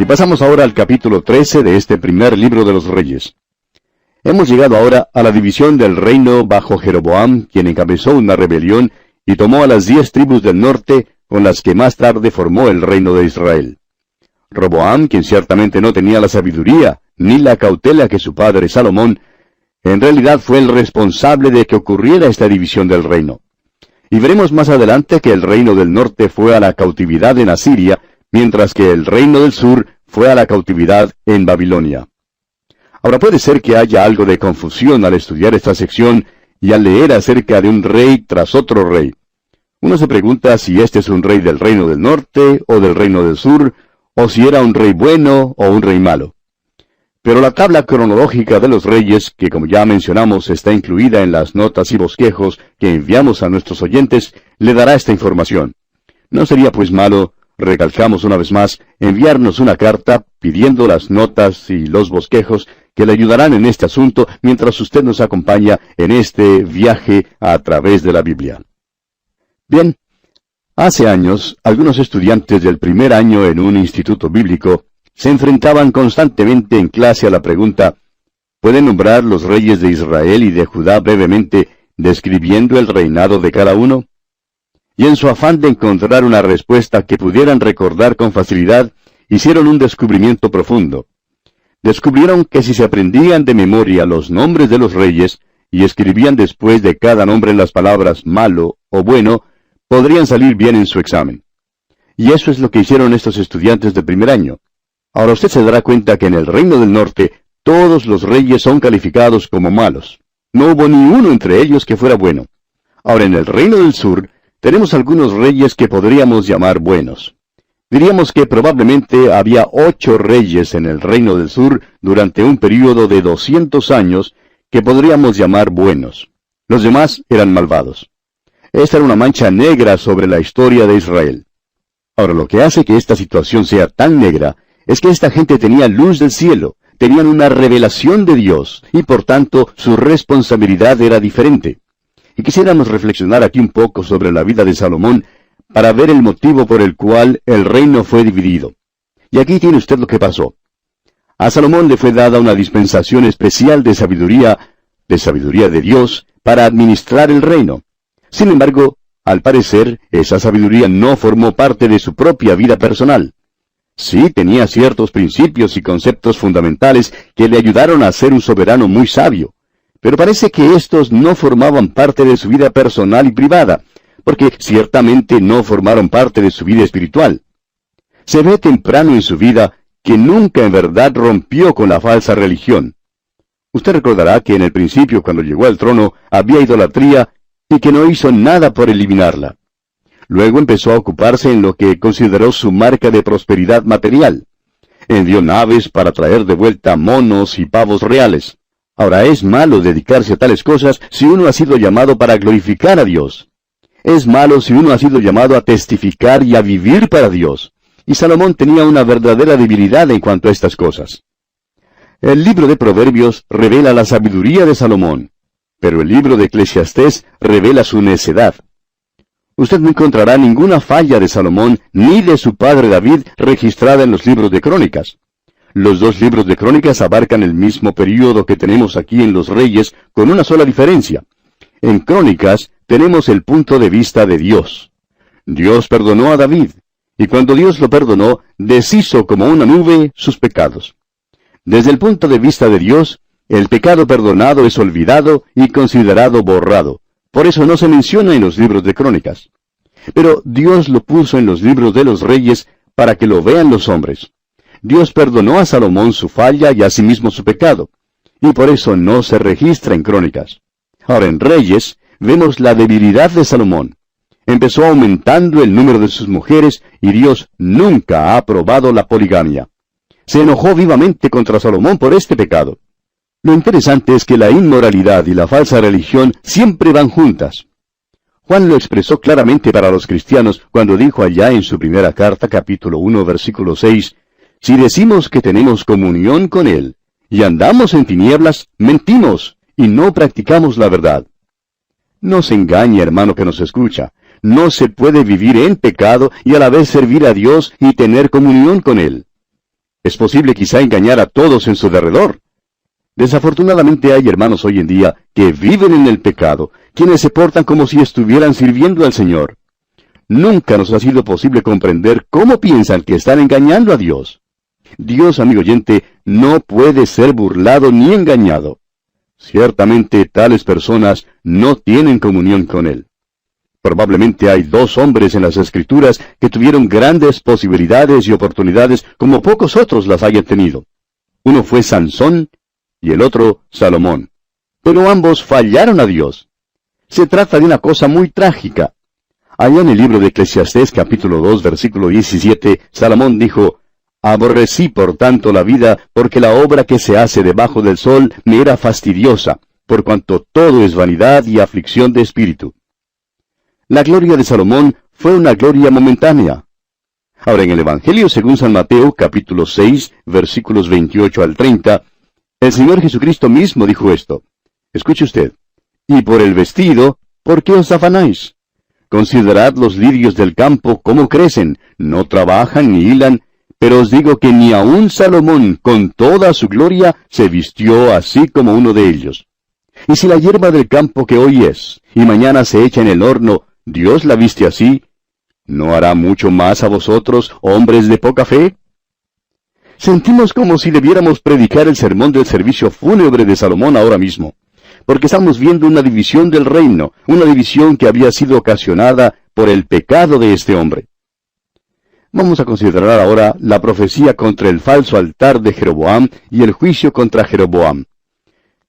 Y pasamos ahora al capítulo 13 de este primer libro de los Reyes. Hemos llegado ahora a la división del reino bajo Jeroboam, quien encabezó una rebelión y tomó a las 10 tribus del norte, con las que más tarde formó el reino de Israel. Roboam, quien ciertamente no tenía la sabiduría ni la cautela que su padre Salomón, en realidad fue el responsable de que ocurriera esta división del reino. Y veremos más adelante que el reino del norte fue a la cautividad en Asiria, mientras que el reino del sur fue a la cautividad en Babilonia. Ahora puede ser que haya algo de confusión al estudiar esta sección y al leer acerca de un rey tras otro rey. Uno se pregunta si este es un rey del reino del norte o del reino del sur, o si era un rey bueno o un rey malo. Pero la tabla cronológica de los reyes, que como ya mencionamos está incluida en las notas y bosquejos que enviamos a nuestros oyentes, le dará esta información. No sería pues malo, recalcamos una vez más, enviarnos una carta pidiendo las notas y los bosquejos que le ayudarán en este asunto mientras usted nos acompaña en este viaje a través de la Biblia. Bien, hace años, algunos estudiantes del primer año en un instituto bíblico se enfrentaban constantemente en clase a la pregunta, ¿pueden nombrar los reyes de Israel y de Judá brevemente, describiendo el reinado de cada uno? Y en su afán de encontrar una respuesta que pudieran recordar con facilidad, hicieron un descubrimiento profundo. Descubrieron que si se aprendían de memoria los nombres de los reyes, y escribían después de cada nombre las palabras malo o bueno, podrían salir bien en su examen. Y eso es lo que hicieron estos estudiantes de primer año. Ahora usted se dará cuenta que en el reino del norte, todos los reyes son calificados como malos. No hubo ni uno entre ellos que fuera bueno. Ahora en el reino del sur, tenemos algunos reyes que podríamos llamar buenos. Diríamos que probablemente había 8 reyes en el reino del sur durante un período de 200 años que podríamos llamar buenos. Los demás eran malvados. Esta era una mancha negra sobre la historia de Israel. Ahora, lo que hace que esta situación sea tan negra es que esta gente tenía luz del cielo, tenían una revelación de Dios, y por tanto su responsabilidad era diferente. Y quisiéramos reflexionar aquí un poco sobre la vida de Salomón, para ver el motivo por el cual el reino fue dividido. Y aquí tiene usted lo que pasó. A Salomón le fue dada una dispensación especial de sabiduría de Dios, para administrar el reino. Sin embargo, al parecer, esa sabiduría no formó parte de su propia vida personal. Sí, tenía ciertos principios y conceptos fundamentales que le ayudaron a ser un soberano muy sabio, pero parece que estos no formaban parte de su vida personal y privada, porque ciertamente no formaron parte de su vida espiritual. Se ve temprano en su vida que nunca en verdad rompió con la falsa religión. Usted recordará que en el principio, cuando llegó al trono, había idolatría y que no hizo nada por eliminarla. Luego empezó a ocuparse en lo que consideró su marca de prosperidad material. Envió naves para traer de vuelta monos y pavos reales. Ahora, es malo dedicarse a tales cosas si uno ha sido llamado para glorificar a Dios. Es malo si uno ha sido llamado a testificar y a vivir para Dios. Y Salomón tenía una verdadera debilidad en cuanto a estas cosas. El libro de Proverbios revela la sabiduría de Salomón, pero el libro de Eclesiastés revela su necedad. Usted no encontrará ninguna falla de Salomón ni de su padre David registrada en los libros de Crónicas. Los dos libros de Crónicas abarcan el mismo período que tenemos aquí en los Reyes, con una sola diferencia. En Crónicas tenemos el punto de vista de Dios. Dios perdonó a David, y cuando Dios lo perdonó, deshizo como una nube sus pecados. Desde el punto de vista de Dios, el pecado perdonado es olvidado y considerado borrado. Por eso no se menciona en los libros de Crónicas. Pero Dios lo puso en los libros de los Reyes para que lo vean los hombres. Dios perdonó a Salomón su falla y asimismo su pecado, y por eso no se registra en Crónicas. Ahora en Reyes vemos la debilidad de Salomón. Empezó aumentando el número de sus mujeres y Dios nunca ha aprobado la poligamia. Se enojó vivamente contra Salomón por este pecado. Lo interesante es que la inmoralidad y la falsa religión siempre van juntas. Juan lo expresó claramente para los cristianos cuando dijo allá en su primera carta, capítulo 1, versículo 6, «Si decimos que tenemos comunión con Él, y andamos en tinieblas, mentimos, y no practicamos la verdad». No se engañe, hermano que nos escucha. No se puede vivir en pecado y a la vez servir a Dios y tener comunión con Él. Es posible quizá engañar a todos en su derredor. Desafortunadamente hay hermanos hoy en día que viven en el pecado, quienes se portan como si estuvieran sirviendo al Señor. Nunca nos ha sido posible comprender cómo piensan que están engañando a Dios. Dios, amigo oyente, no puede ser burlado ni engañado. Ciertamente tales personas no tienen comunión con Él. Probablemente hay dos hombres en las Escrituras que tuvieron grandes posibilidades y oportunidades como pocos otros las hayan tenido. Uno fue Sansón y el otro Salomón. Pero ambos fallaron a Dios. Se trata de una cosa muy trágica. Allá en el libro de Eclesiastés capítulo 2 versículo 17, Salomón dijo: «Aborrecí por tanto la vida, porque la obra que se hace debajo del sol me era fastidiosa, por cuanto todo es vanidad y aflicción de espíritu». La gloria de Salomón fue una gloria momentánea. Ahora en el Evangelio según San Mateo capítulo 6 versículos 28 al 30, el Señor Jesucristo mismo dijo esto. Escuche usted: «Y por el vestido, ¿por qué os afanáis? Considerad los lirios del campo, cómo crecen, no trabajan ni hilan, pero os digo que ni aun Salomón, con toda su gloria, se vistió así como uno de ellos. Y si la hierba del campo que hoy es, y mañana se echa en el horno, Dios la viste así, ¿no hará mucho más a vosotros, hombres de poca fe?» Sentimos como si debiéramos predicar el sermón del servicio fúnebre de Salomón ahora mismo, porque estamos viendo una división del reino, una división que había sido ocasionada por el pecado de este hombre. Vamos a considerar ahora la profecía contra el falso altar de Jeroboam y el juicio contra Jeroboam.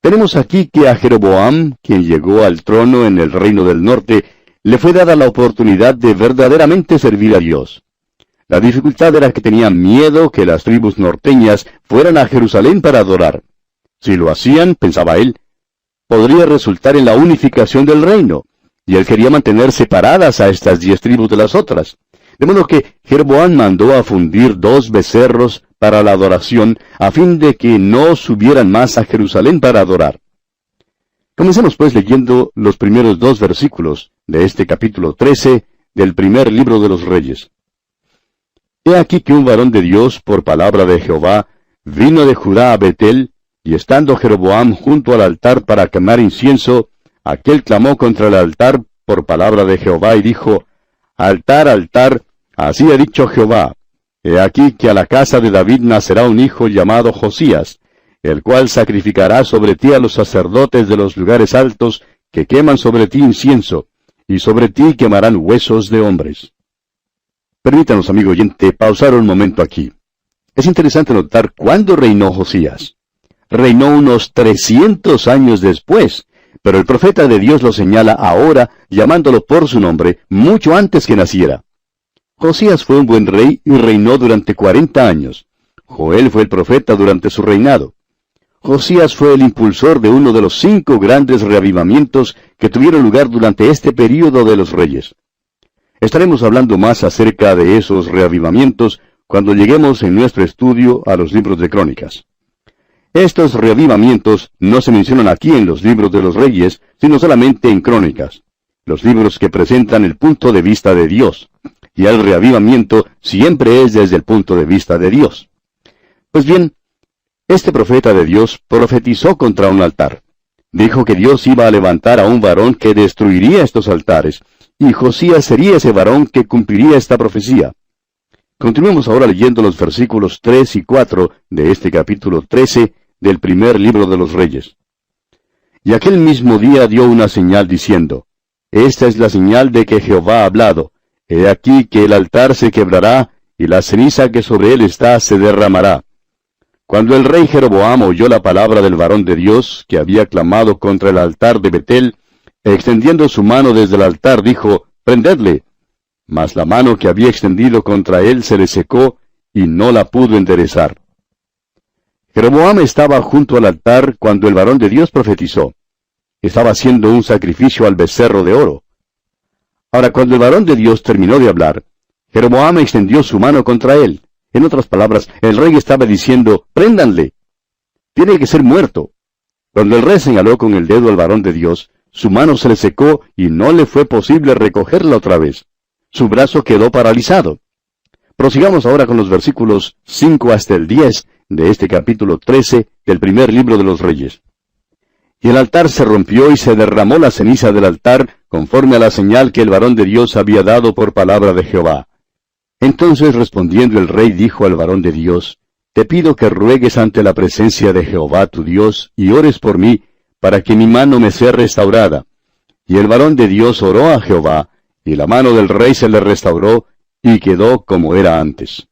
Tenemos aquí que a Jeroboam, quien llegó al trono en el reino del norte, le fue dada la oportunidad de verdaderamente servir a Dios. La dificultad era que tenía miedo que las tribus norteñas fueran a Jerusalén para adorar. Si lo hacían, pensaba él, podría resultar en la unificación del reino, y él quería mantener separadas a estas 10 tribus de las otras. De modo que Jeroboam mandó a fundir 2 becerros para la adoración, a fin de que no subieran más a Jerusalén para adorar. Comencemos pues leyendo los primeros 2 versículos de este capítulo 13 del primer libro de los Reyes. He aquí que un varón de Dios, por palabra de Jehová, vino de Judá a Betel, y estando Jeroboam junto al altar para quemar incienso, aquel clamó contra el altar por palabra de Jehová y dijo: «Altar, altar, así ha dicho Jehová, he aquí que a la casa de David nacerá un hijo llamado Josías, el cual sacrificará sobre ti a los sacerdotes de los lugares altos, que queman sobre ti incienso, y sobre ti quemarán huesos de hombres». Permítanos, amigo oyente, pausar un momento aquí. Es interesante notar cuándo reinó Josías. Reinó unos 300 años después, pero el profeta de Dios lo señala ahora, llamándolo por su nombre, mucho antes que naciera. Josías fue un buen rey y reinó durante 40 años. Joel fue el profeta durante su reinado. Josías fue el impulsor de uno de los 5 grandes reavivamientos que tuvieron lugar durante este período de los reyes. Estaremos hablando más acerca de esos reavivamientos cuando lleguemos en nuestro estudio a los libros de Crónicas. Estos reavivamientos no se mencionan aquí en los libros de los Reyes, sino solamente en Crónicas, los libros que presentan el punto de vista de Dios, y el reavivamiento siempre es desde el punto de vista de Dios. Pues bien, este profeta de Dios profetizó contra un altar. Dijo que Dios iba a levantar a un varón que destruiría estos altares, y Josías sería ese varón que cumpliría esta profecía. Continuemos ahora leyendo los versículos 3 y 4 de este capítulo 13 del primer libro de los Reyes. Y aquel mismo día dio una señal diciendo: «Esta es la señal de que Jehová ha hablado. He aquí que el altar se quebrará, y la ceniza que sobre él está se derramará». Cuando el rey Jeroboam oyó la palabra del varón de Dios, que había clamado contra el altar de Betel, extendiendo su mano desde el altar, dijo: «Prendedle». Mas la mano que había extendido contra él se le secó, y no la pudo enderezar. Jeroboam estaba junto al altar cuando el varón de Dios profetizó. Estaba haciendo un sacrificio al becerro de oro. Ahora, cuando el varón de Dios terminó de hablar, Jeroboam extendió su mano contra él. En otras palabras, el rey estaba diciendo: «Préndanle. Tiene que ser muerto». Cuando el rey señaló con el dedo al varón de Dios, su mano se le secó y no le fue posible recogerla otra vez. Su brazo quedó paralizado. Prosigamos ahora con los versículos 5 hasta el 10 de este capítulo 13 del primer libro de los Reyes. Y el altar se rompió y se derramó la ceniza del altar, conforme a la señal que el varón de Dios había dado por palabra de Jehová. Entonces respondiendo el rey dijo al varón de Dios, Te pido que ruegues ante la presencia de Jehová tu Dios, y ores por mí, para que mi mano me sea restaurada. Y el varón de Dios oró a Jehová, y la mano del rey se le restauró, y quedó como era antes.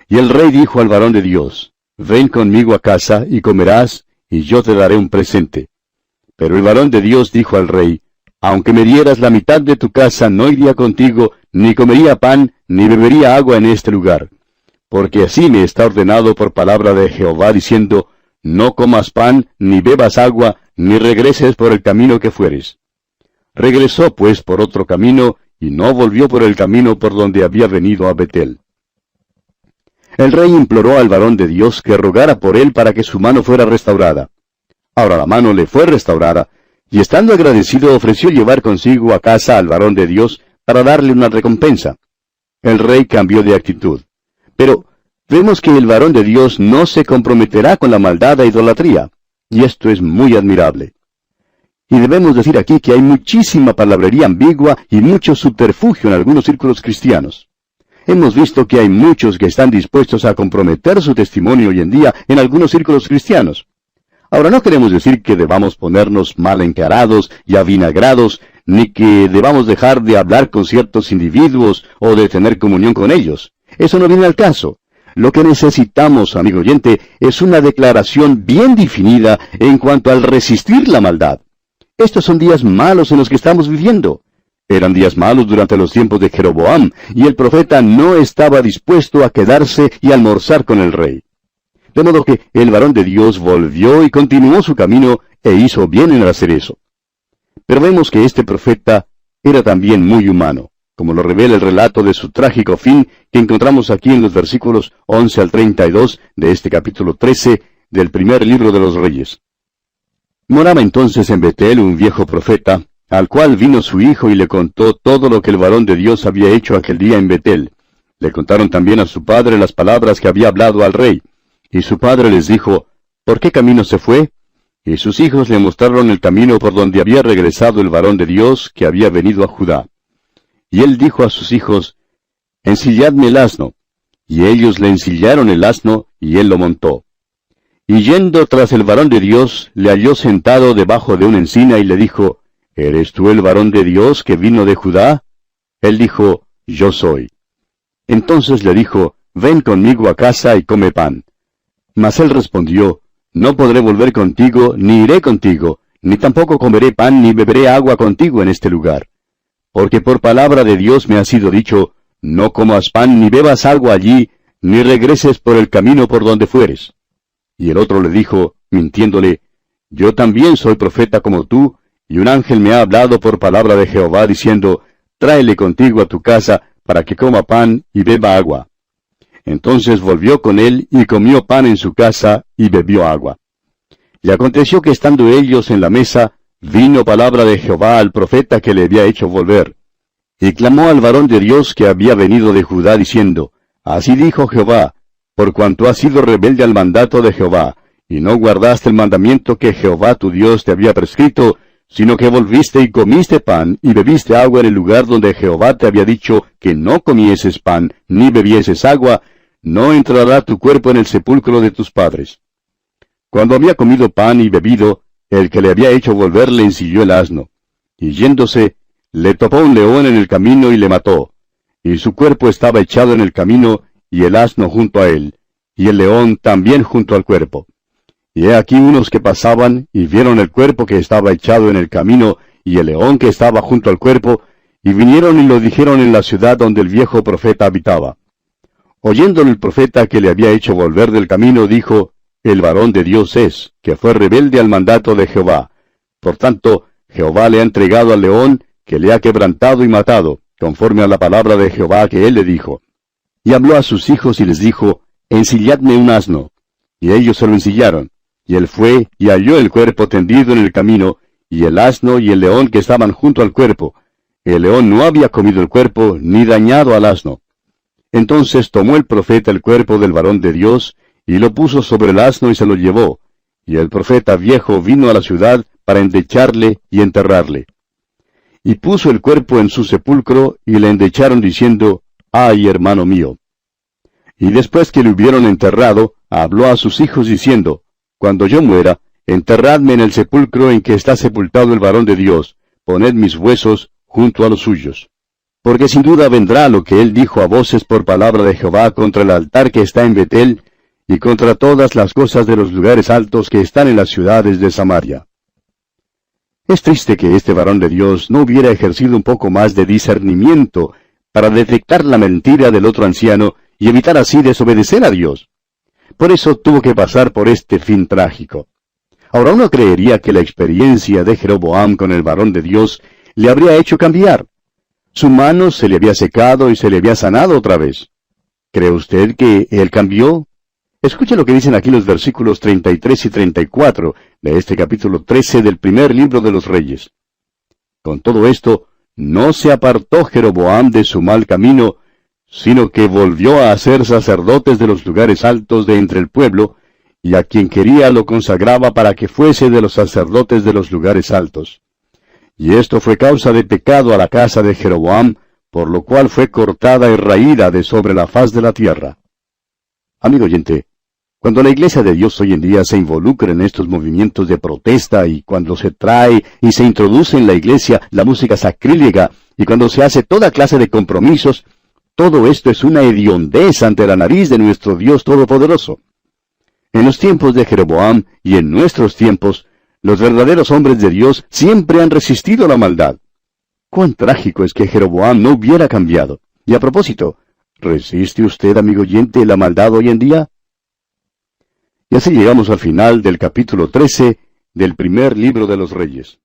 Y el rey dijo al varón de Dios, Ven conmigo a casa, y comerás, y yo te daré un presente. Pero el varón de Dios dijo al rey, Aunque me dieras la mitad de tu casa, no iría contigo, ni comería pan, ni bebería agua en este lugar. Porque así me está ordenado por palabra de Jehová, diciendo, No comas pan, ni bebas agua, ni regreses por el camino que fueres. Regresó pues por otro camino, y no volvió por el camino por donde había venido a Betel. El rey imploró al varón de Dios que rogara por él para que su mano fuera restaurada. Ahora la mano le fue restaurada, y estando agradecido ofreció llevar consigo a casa al varón de Dios para darle una recompensa. El rey cambió de actitud. Pero vemos que el varón de Dios no se comprometerá con la maldad e idolatría, y esto es muy admirable. Y debemos decir aquí que hay muchísima palabrería ambigua y mucho subterfugio en algunos círculos cristianos. Hemos visto que hay muchos que están dispuestos a comprometer su testimonio hoy en día en algunos círculos cristianos. Ahora, no queremos decir que debamos ponernos mal encarados y avinagrados, ni que debamos dejar de hablar con ciertos individuos o de tener comunión con ellos. Eso no viene al caso. Lo que necesitamos, amigo oyente, es una declaración bien definida en cuanto al resistir la maldad. Estos son días malos en los que estamos viviendo. Eran días malos durante los tiempos de Jeroboam, y el profeta no estaba dispuesto a quedarse y almorzar con el rey. De modo que el varón de Dios volvió y continuó su camino, e hizo bien en hacer eso. Pero vemos que este profeta era también muy humano, como lo revela el relato de su trágico fin que encontramos aquí en los versículos 11 al 32 de este capítulo 13 del primer libro de los Reyes. Moraba entonces en Betel un viejo profeta, al cual vino su hijo y le contó todo lo que el varón de Dios había hecho aquel día en Betel. Le contaron también a su padre las palabras que había hablado al rey. Y su padre les dijo, ¿por qué camino se fue? Y sus hijos le mostraron el camino por donde había regresado el varón de Dios que había venido a Judá. Y él dijo a sus hijos, Ensilladme el asno. Y ellos le ensillaron el asno, y él lo montó. Y yendo tras el varón de Dios, le halló sentado debajo de una encina y le dijo, ¿Eres tú el varón de Dios que vino de Judá? Él dijo, Yo soy. Entonces le dijo, Ven conmigo a casa y come pan. Mas él respondió, No podré volver contigo, ni iré contigo, ni tampoco comeré pan ni beberé agua contigo en este lugar. Porque por palabra de Dios me ha sido dicho, No comas pan ni bebas agua allí, ni regreses por el camino por donde fueres. Y el otro le dijo, mintiéndole, Yo también soy profeta como tú, y un ángel me ha hablado por palabra de Jehová, diciendo, Tráele contigo a tu casa, para que coma pan y beba agua. Entonces volvió con él, y comió pan en su casa, y bebió agua. Y aconteció que estando ellos en la mesa, vino palabra de Jehová al profeta que le había hecho volver. Y clamó al varón de Dios que había venido de Judá, diciendo, Así dijo Jehová, por cuanto has sido rebelde al mandato de Jehová, y no guardaste el mandamiento que Jehová tu Dios te había prescrito, sino que volviste y comiste pan, y bebiste agua en el lugar donde Jehová te había dicho que no comieses pan, ni bebieses agua, no entrará tu cuerpo en el sepulcro de tus padres. Cuando había comido pan y bebido, el que le había hecho volver le ensilló el asno, y yéndose, le topó un león en el camino y le mató, y su cuerpo estaba echado en el camino, y el asno junto a él, y el león también junto al cuerpo. Y he aquí unos que pasaban, y vieron el cuerpo que estaba echado en el camino, y el león que estaba junto al cuerpo, y vinieron y lo dijeron en la ciudad donde el viejo profeta habitaba. Oyéndolo el profeta que le había hecho volver del camino, dijo, El varón de Dios es, que fue rebelde al mandato de Jehová. Por tanto, Jehová le ha entregado al león, que le ha quebrantado y matado, conforme a la palabra de Jehová que él le dijo. Y habló a sus hijos y les dijo, Ensilladme un asno. Y ellos se lo ensillaron. Y él fue y halló el cuerpo tendido en el camino, y el asno y el león que estaban junto al cuerpo. El león no había comido el cuerpo, ni dañado al asno. Entonces tomó el profeta el cuerpo del varón de Dios, y lo puso sobre el asno y se lo llevó. Y el profeta viejo vino a la ciudad para endecharle y enterrarle. Y puso el cuerpo en su sepulcro, y le endecharon diciendo, ¡ay, hermano mío! Y después que le hubieron enterrado, habló a sus hijos diciendo, cuando yo muera, enterradme en el sepulcro en que está sepultado el varón de Dios, poned mis huesos junto a los suyos. Porque sin duda vendrá lo que él dijo a voces por palabra de Jehová contra el altar que está en Betel, y contra todas las cosas de los lugares altos que están en las ciudades de Samaria. Es triste que este varón de Dios no hubiera ejercido un poco más de discernimiento para detectar la mentira del otro anciano y evitar así desobedecer a Dios. Por eso tuvo que pasar por este fin trágico. Ahora uno creería que la experiencia de Jeroboam con el varón de Dios le habría hecho cambiar. Su mano se le había secado y se le había sanado otra vez. ¿Cree usted que él cambió? Escuche lo que dicen aquí los versículos 33 y 34 de este capítulo 13 del primer libro de los Reyes. Con todo esto, no se apartó Jeroboam de su mal camino, sino que volvió a ser sacerdotes de los lugares altos de entre el pueblo, y a quien quería lo consagraba para que fuese de los sacerdotes de los lugares altos. Y esto fue causa de pecado a la casa de Jeroboam, por lo cual fue cortada y raída de sobre la faz de la tierra. Amigo oyente, cuando la iglesia de Dios hoy en día se involucra en estos movimientos de protesta y cuando se trae y se introduce en la iglesia la música sacrílega y cuando se hace toda clase de compromisos, todo esto es una hediondez ante la nariz de nuestro Dios Todopoderoso. En los tiempos de Jeroboam y en nuestros tiempos, los verdaderos hombres de Dios siempre han resistido la maldad. Cuán trágico es que Jeroboam no hubiera cambiado. Y a propósito, ¿resiste usted, amigo oyente, la maldad hoy en día? Y así llegamos al final del capítulo 13 del primer libro de los Reyes.